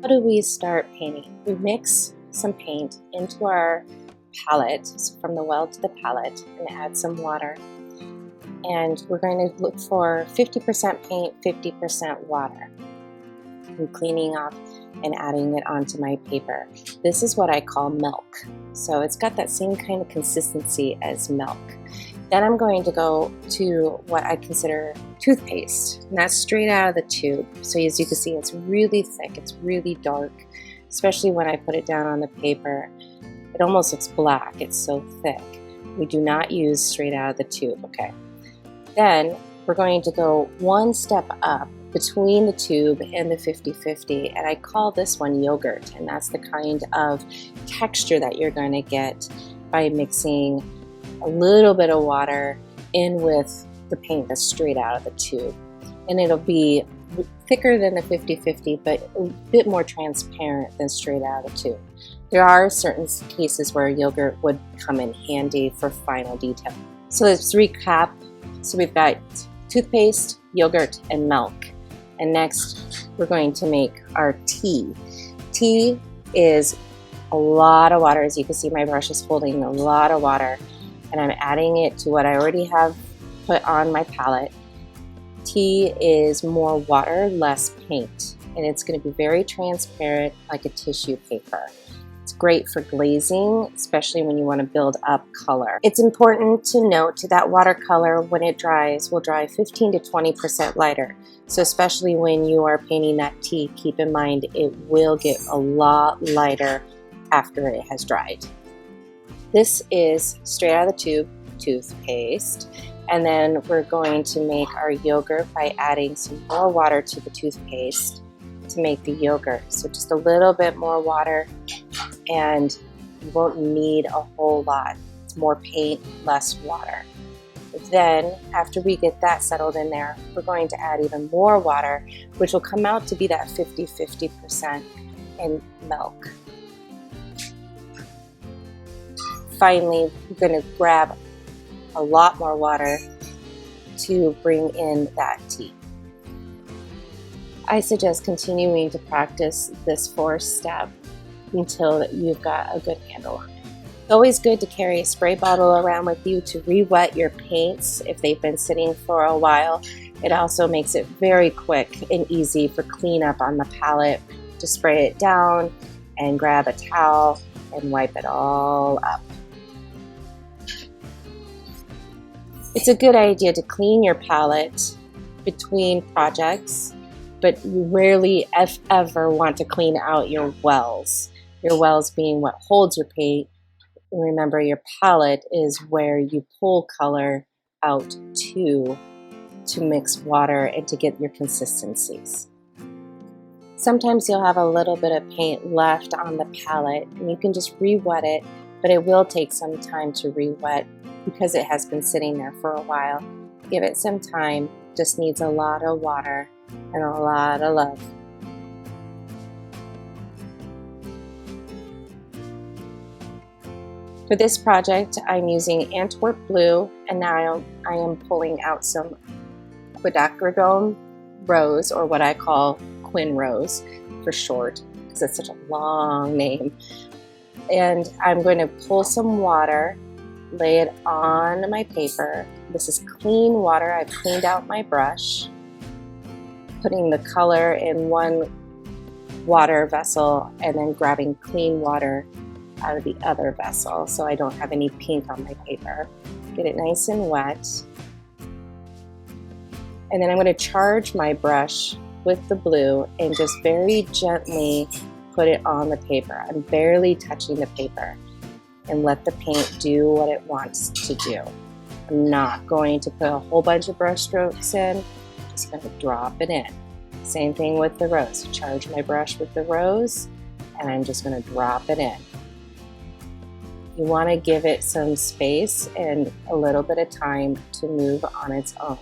do we start painting? We mix some paint into our palette, so from the well to the palette, and add some water. And we're going to look for 50% paint, 50% water. I'm cleaning off and adding it onto my paper. This is what I call milk. So it's got that same kind of consistency as milk. Then I'm going to go to what I consider toothpaste, and that's straight out of the tube. So as you can see, it's really thick, it's really dark, especially when I put it down on the paper. It almost looks black, it's so thick. We do not use straight out of the tube, okay? Then we're going to go one step up between the tube and the 50-50, and I call this one yogurt, and that's the kind of texture that you're going to get by mixing a little bit of water in with the paint that's straight out of the tube. And it'll be thicker than the 50-50, but a bit more transparent than straight out of the tube. There are certain cases where yogurt would come in handy for final detail. So let's recap. So we've got toothpaste, yogurt, and milk. And next, we're going to make our tea. Tea is a lot of water. As you can see, my brush is holding a lot of water, and I'm adding it to what I already have put on my palette. Tea is more water, less paint, and it's going to be very transparent like a tissue paper. It's great for glazing, especially when you want to build up color. It's important to note that watercolor, when it dries, will dry 15 to 20% lighter. So especially when you are painting that tea, keep in mind it will get a lot lighter after it has dried. This is straight out of the tube toothpaste, and then we're going to make our yogurt by adding some more water to the toothpaste to make the yogurt. So just a little bit more water, and you won't need a whole lot. It's more paint, less water. Then after we get that settled in there, we're going to add even more water, which will come out to be that 50-50% in milk. Finally, we're going to grab a lot more water to bring in that tea. I suggest continuing to practice this fourth step until you've got a good handle on it. It's always good to carry a spray bottle around with you to re-wet your paints if they've been sitting for a while. It also makes it very quick and easy for cleanup on the palette. Just spray it down and grab a towel and wipe it all up. It's a good idea to clean your palette between projects, but you rarely, if ever, want to clean out your wells. Your wells being what holds your paint. Remember, your palette is where you pull color out to mix water and to get your consistencies. Sometimes you'll have a little bit of paint left on the palette, and you can just re-wet it, but it will take some time to re-wet because it has been sitting there for a while. Give it some time, just needs a lot of water and a lot of love. For this project, I'm using Antwerp Blue, and now I am pulling out some quinacridone rose, or what I call Quin Rose for short, because it's such a long name. And I'm going to pull some water, lay it on my paper. This is clean water. I've cleaned out my brush, putting the color in one water vessel and then grabbing clean water out of the other vessel so I don't have any pink on my paper. Get it nice and wet. And then I'm going to charge my brush with the blue and just very gently put it on the paper. I'm barely touching the paper, and let the paint do what it wants to do. I'm not going to put a whole bunch of brush strokes in, just going to drop it in. Same thing with the rose. Charge my brush with the rose, and I'm just going to drop it in. You want to give it some space and a little bit of time to move on its own.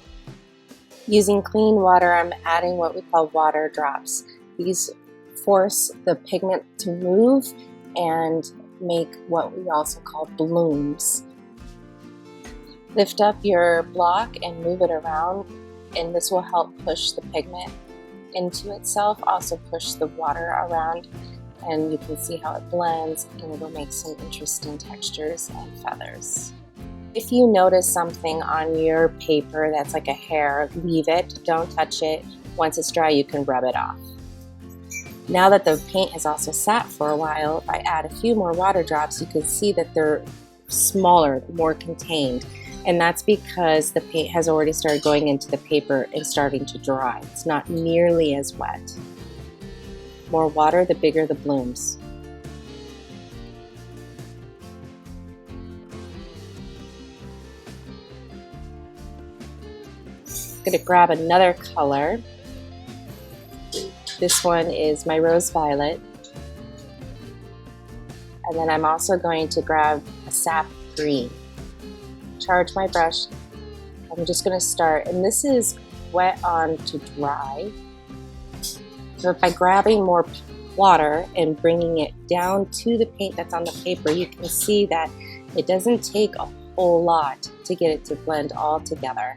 Using clean water, I'm adding what we call water drops. These force the pigment to move and make what we also call blooms. Lift up your block and move it around, and this will help push the pigment into itself also push the water around, and you can see how it blends, and it'll make some interesting textures and feathers. If you notice something on your paper that's like a hair, leave it, don't touch it. Once it's dry, you can rub it off. Now that the paint has also sat for a while, if I add a few more water drops, you can see that they're smaller, more contained. And that's because the paint has already started going into the paper and starting to dry. It's not nearly as wet. More water, the bigger the blooms. I'm going to grab another color. This one is my rose violet. And then I'm also going to grab a sap green. Charge my brush. I'm just going to start, and this is wet on to dry. So by grabbing more water and bringing it down to the paint that's on the paper, you can see that it doesn't take a whole lot to get it to blend all together.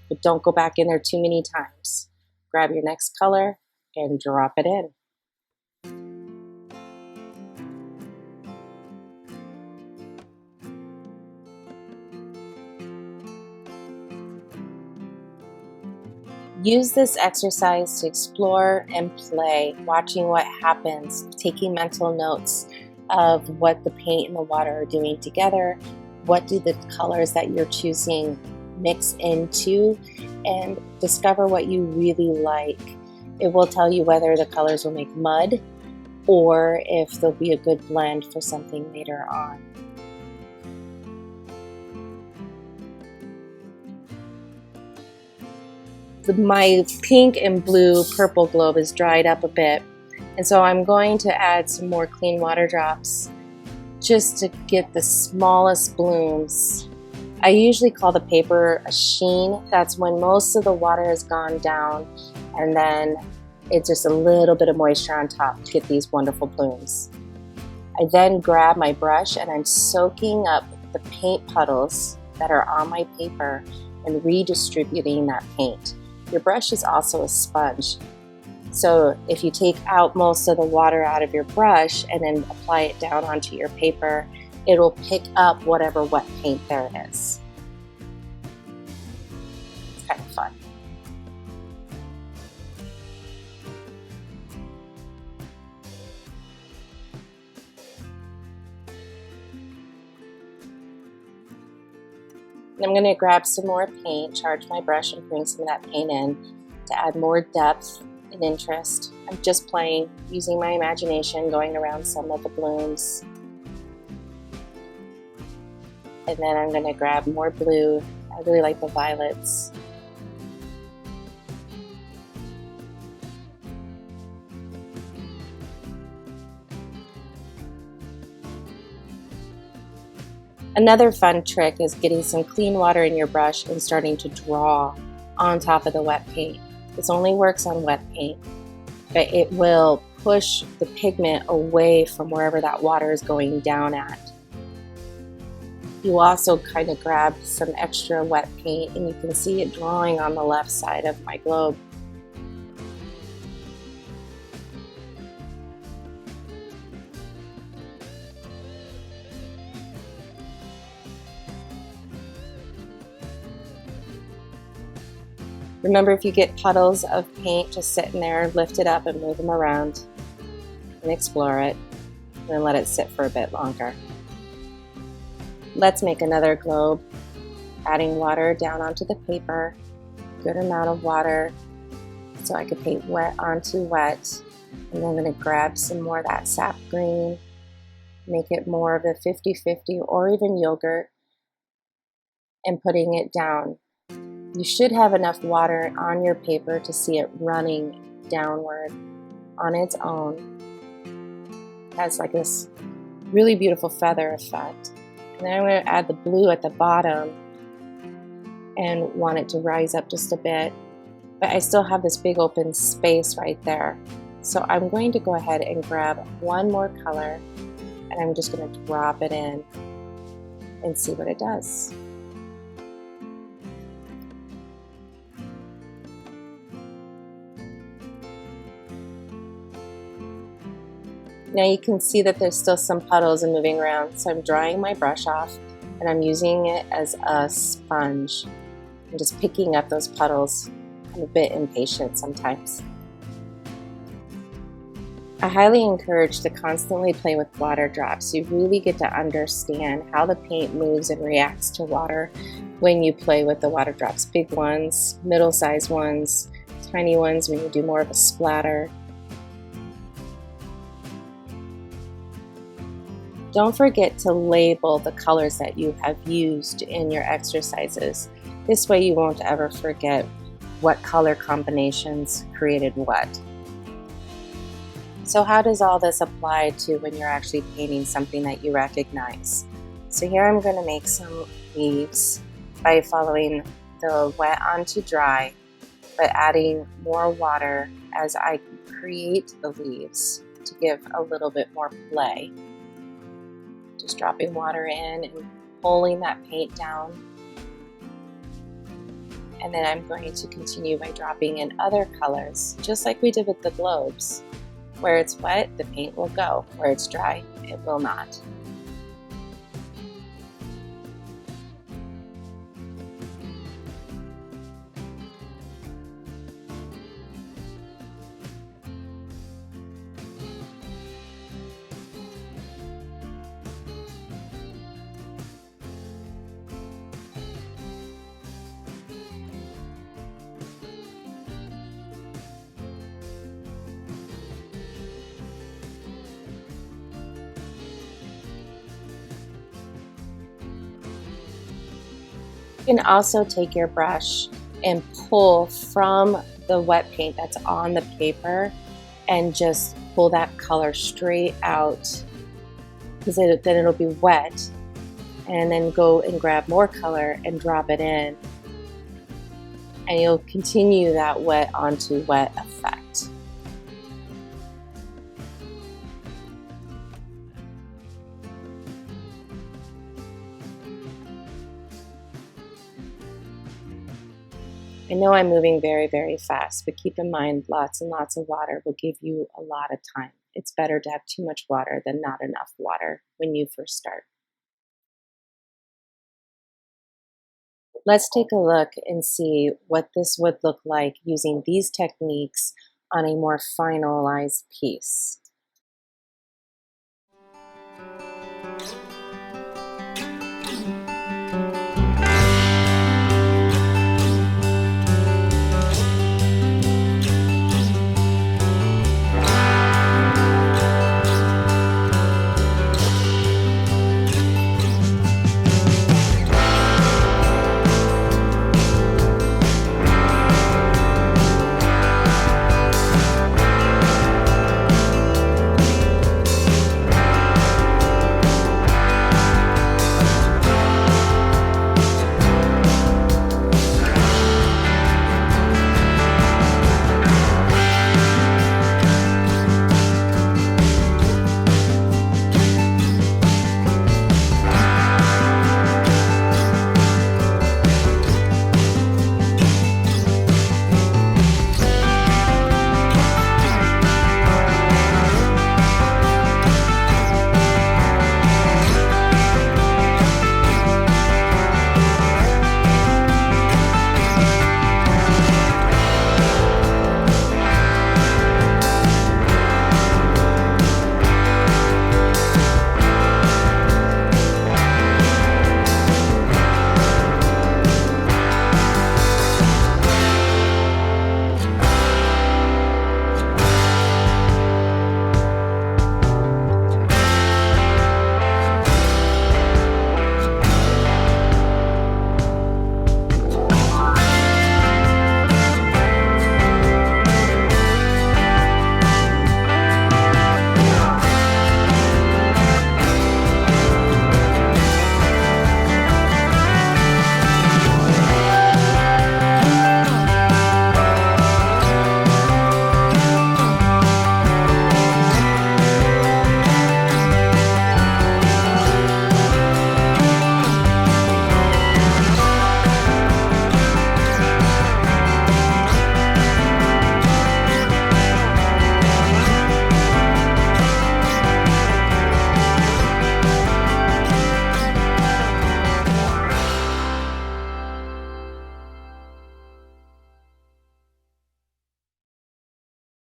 But don't go back in there too many times. Grab your next color and drop it in. Use this exercise to explore and play, watching what happens, taking mental notes of what the paint and the water are doing together, what do the colors that you're choosing mix into, and discover what you really like. It will tell you whether the colors will make mud or if they'll be a good blend for something later on. My pink and blue purple globe is dried up a bit, and so I'm going to add some more clean water drops just to get the smallest blooms. I usually call the paper a sheen. That's when most of the water has gone down, and then it's just a little bit of moisture on top to get these wonderful blooms. I then grab my brush and I'm soaking up the paint puddles that are on my paper and redistributing that paint. Your brush is also a sponge. So if you take out most of the water out of your brush and then apply it down onto your paper, it'll pick up whatever wet paint there is. It's kind of fun. And I'm going to grab some more paint, charge my brush, and bring some of that paint in to add more depth and interest. I'm just playing, using my imagination, going around some of the blooms. And then I'm going to grab more blue. I really like the violets. Another fun trick is getting some clean water in your brush and starting to draw on top of the wet paint. This only works on wet paint, but it will push the pigment away from wherever that water is going down at. You also kind of grab some extra wet paint, and you can see it drawing on the left side of my globe. Remember, if you get puddles of paint just sitting there, lift it up and move them around and explore it, and then let it sit for a bit longer. Let's make another globe, adding water down onto the paper, good amount of water so I could paint wet onto wet. And then I'm going to grab some more of that sap green, make it more of a 50-50 or even yogurt, and putting it down. You should have enough water on your paper to see it running downward on its own. It has like this really beautiful feather effect. And then I'm going to add the blue at the bottom and want it to rise up just a bit. But I still have this big open space right there. So I'm going to go ahead and grab one more color, and I'm just going to drop it in and see what it does. Now you can see that there's still some puddles and moving around, so I'm drying my brush off and I'm using it as a sponge. I'm just picking up those puddles. I'm a bit impatient sometimes. I highly encourage to constantly play with water drops. You really get to understand how the paint moves and reacts to water when you play with the water drops. Big ones, middle-sized ones, tiny ones when you do more of a splatter. Don't forget to label the colors that you have used in your exercises. This way you won't ever forget what color combinations created what. So how does all this apply to when you're actually painting something that you recognize? So here I'm going to make some leaves by following the wet onto dry, but adding more water as I create the leaves to give a little bit more play. Just dropping water in and pulling that paint down. And then I'm going to continue by dropping in other colors, just like we did with the globes. Where it's wet, the paint will go. Where it's dry, it will not. You can also take your brush and pull from the wet paint that's on the paper and just pull that color straight out, because then it'll be wet, and then go and grab more color and drop it in, and you'll continue that wet onto wet effect. I know I'm moving very, very fast, but keep in mind lots and lots of water will give you a lot of time. It's better to have too much water than not enough water when you first start. Let's take a look and see what this would look like using these techniques on a more finalized piece.